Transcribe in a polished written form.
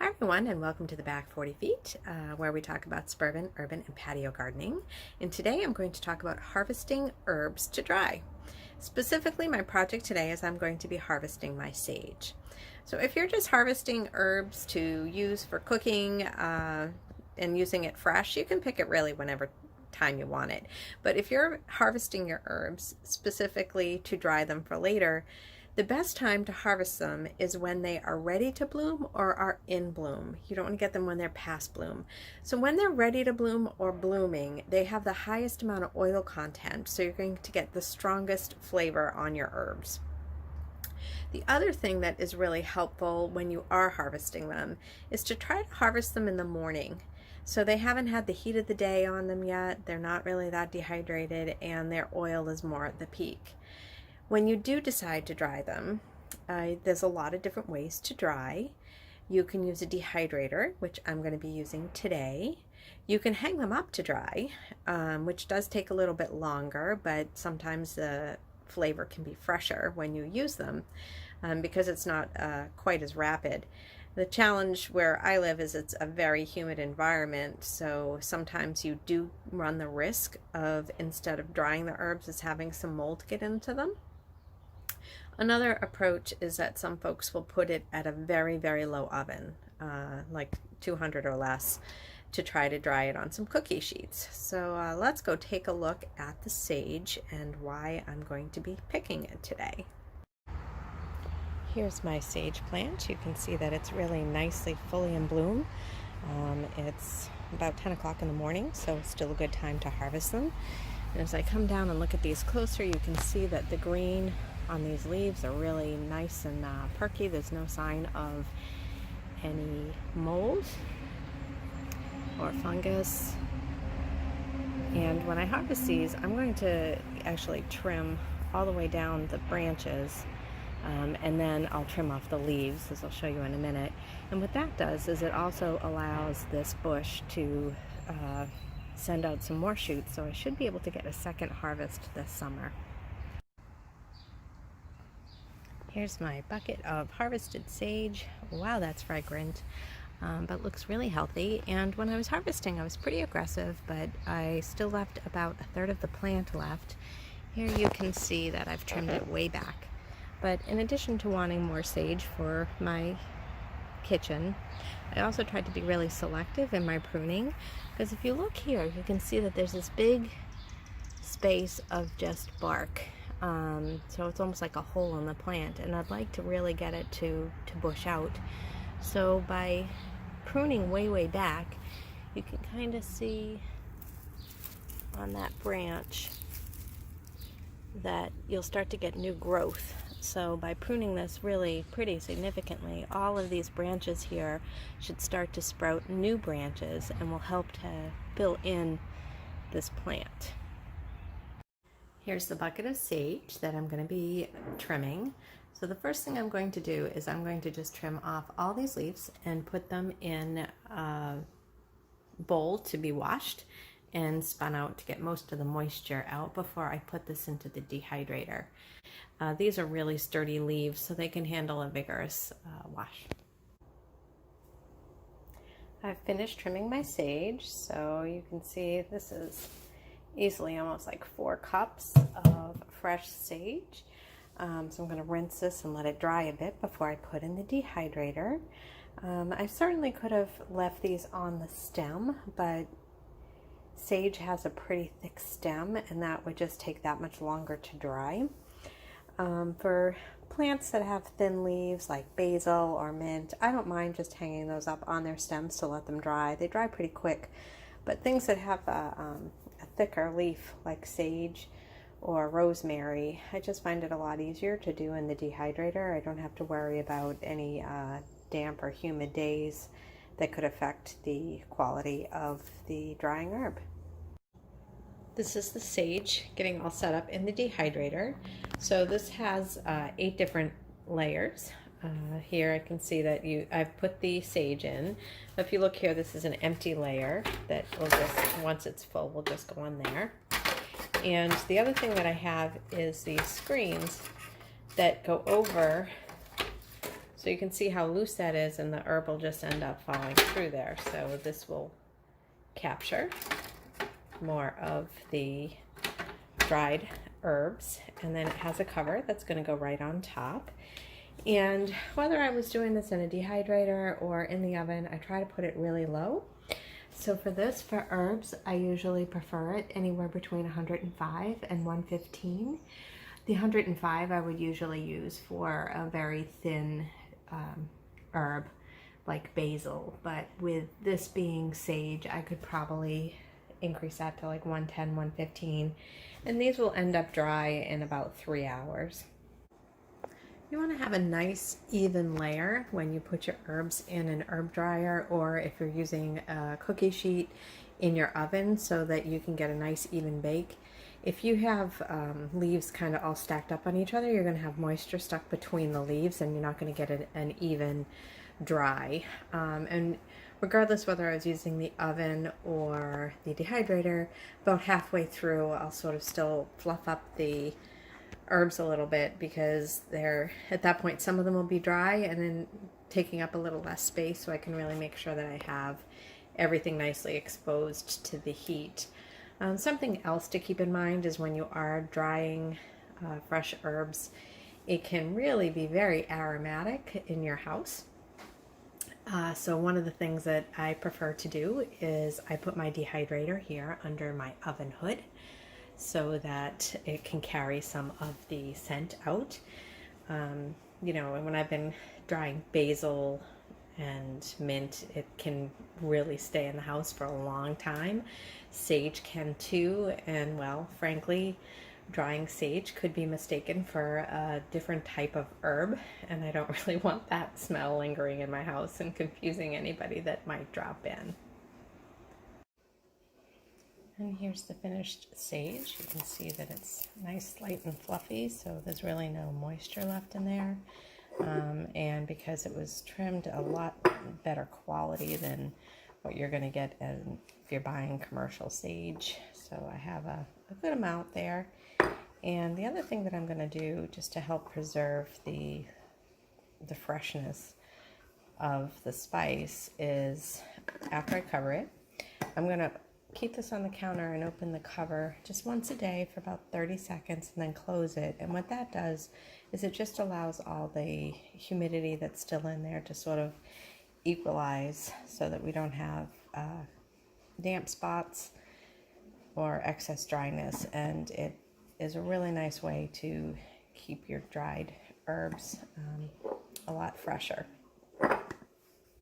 Hi everyone, and welcome to the Back 40 Feet, where we talk about suburban, urban, and patio gardening. And today I'm going to talk about harvesting herbs to dry. Specifically, my project today is I'm going to be harvesting my sage. So if you're just harvesting herbs to use for cooking and using it fresh, you can pick it really whenever time you want it. But if you're harvesting your herbs specifically to dry them for later, the best time to harvest them is when they are ready to bloom or are in bloom. You don't want to get them when they're past bloom. So when they're ready to bloom or blooming, they have the highest amount of oil content, so you're going to get the strongest flavor on your herbs. The other thing that is really helpful when you are harvesting them is to try to harvest them in the morning. So they haven't had the heat of the day on them yet, they're not really that dehydrated, and their oil is more at the peak. When you do decide to dry them, there's a lot of different ways to dry. You can use a dehydrator, which I'm going to be using today. You can hang them up to dry, which does take a little bit longer, but sometimes the flavor can be fresher when you use them because it's not quite as rapid. The challenge where I live is it's a very humid environment, so sometimes you do run the risk of, instead of drying the herbs, is having some mold get into them. Another approach is that some folks will put it at a very, very low oven, like 200 or less, to try to dry it on some cookie sheets. So let's go take a look at the sage and why I'm going to be picking it today. Here's my sage plant. You can see that it's really nicely fully in bloom. It's about 10 o'clock in the morning, so it's still a good time to harvest them. And as I come down and look at these closer, you can see that the green on these leaves are really nice and perky. There's no sign of any mold or fungus. And when I harvest these, I'm going to actually trim all the way down the branches, and then I'll trim off the leaves, as I'll show you in a minute. And what that does is it also allows this bush to send out some more shoots, so I should be able to get a second harvest this summer. Here's my bucket of harvested sage. Wow, that's fragrant, but looks really healthy. And when I was harvesting, I was pretty aggressive, but I still left about a third of the plant left. Here you can see that I've trimmed it way back. But in addition to wanting more sage for my kitchen, I also tried to be really selective in my pruning, because if you look here, you can see that there's this big space of just bark. So it's almost like a hole in the plant, and I'd like to really get it to bush out. So by pruning way back, you can kind of see on that branch that you'll start to get new growth. So by pruning this really pretty significantly, all of these branches here should start to sprout new branches and will help to fill in this plant. Here's the bucket of sage that I'm going to be trimming. So the first thing I'm going to do is I'm going to just trim off all these leaves and put them in a bowl to be washed and spun out to get most of the moisture out before I put this into the dehydrator. These are really sturdy leaves, so they can handle a vigorous wash. I've finished trimming my sage, so you can see this is easily almost like 4 cups of fresh sage. So I'm going to rinse this and let it dry a bit before I put in the dehydrator. I certainly could have left these on the stem, but sage has a pretty thick stem, and that would just take that much longer to dry. For plants that have thin leaves like basil or mint, I don't mind just hanging those up on their stems to let them dry. They dry pretty quick. But things that have a thicker leaf like sage or rosemary, I just find it a lot easier to do in the dehydrator. I don't have to worry about any damp or humid days that could affect the quality of the drying herb. This is the sage getting all set up in the dehydrator. So this has 8 different layers. Here I can see that I've put the sage in. If you look here, this is an empty layer that will just, once it's full, will just go on there. And the other thing that I have is these screens that go over So you can see how loose that is, and the herb will just end up falling through there. So this will capture more of the dried herbs, and then it has a cover that's going to go right on top. And whether I was doing this in a dehydrator or in the oven, I try to put it really low. So for this, for herbs, I usually prefer it anywhere between 105 and 115. The 105 I would usually use for a very thin herb like basil, but with this being sage, I could probably increase that to like 110, 115, and these will end up dry in about 3 hours. You want to have a nice even layer when you put your herbs in an herb dryer, or if you're using a cookie sheet in your oven, so that you can get a nice even bake. If you have leaves kind of all stacked up on each other, you're going to have moisture stuck between the leaves, and you're not going to get an even dry. And regardless whether I was using the oven or the dehydrator, about halfway through I'll sort of still fluff up the herbs a little bit, because they're, at that point, some of them will be dry and then taking up a little less space, so I can really make sure that I have everything nicely exposed to the heat. Something else to keep in mind is when you are drying fresh herbs, it can really be very aromatic in your house. So one of the things that I prefer to do is I put my dehydrator here under my oven hood, so that it can carry some of the scent out. You know, and when I've been drying basil and mint, it can really stay in the house for a long time. Sage can too, and well, frankly, drying sage could be mistaken for a different type of herb, and I don't really want that smell lingering in my house and confusing anybody that might drop in. And here's the finished sage. You can see that it's nice, light, and fluffy, so there's really no moisture left in there. And because it was trimmed a lot better quality than what you're going to get if you're buying commercial sage. So I have a good amount there. And the other thing that I'm going to do, just to help preserve the freshness of the spice, is after I cover it, I'm going to keep this on the counter and open the cover just once a day for about 30 seconds and then close it. And what that does is it just allows all the humidity that's still in there to sort of equalize, so that we don't have damp spots or excess dryness. And it is a really nice way to keep your dried herbs a lot fresher.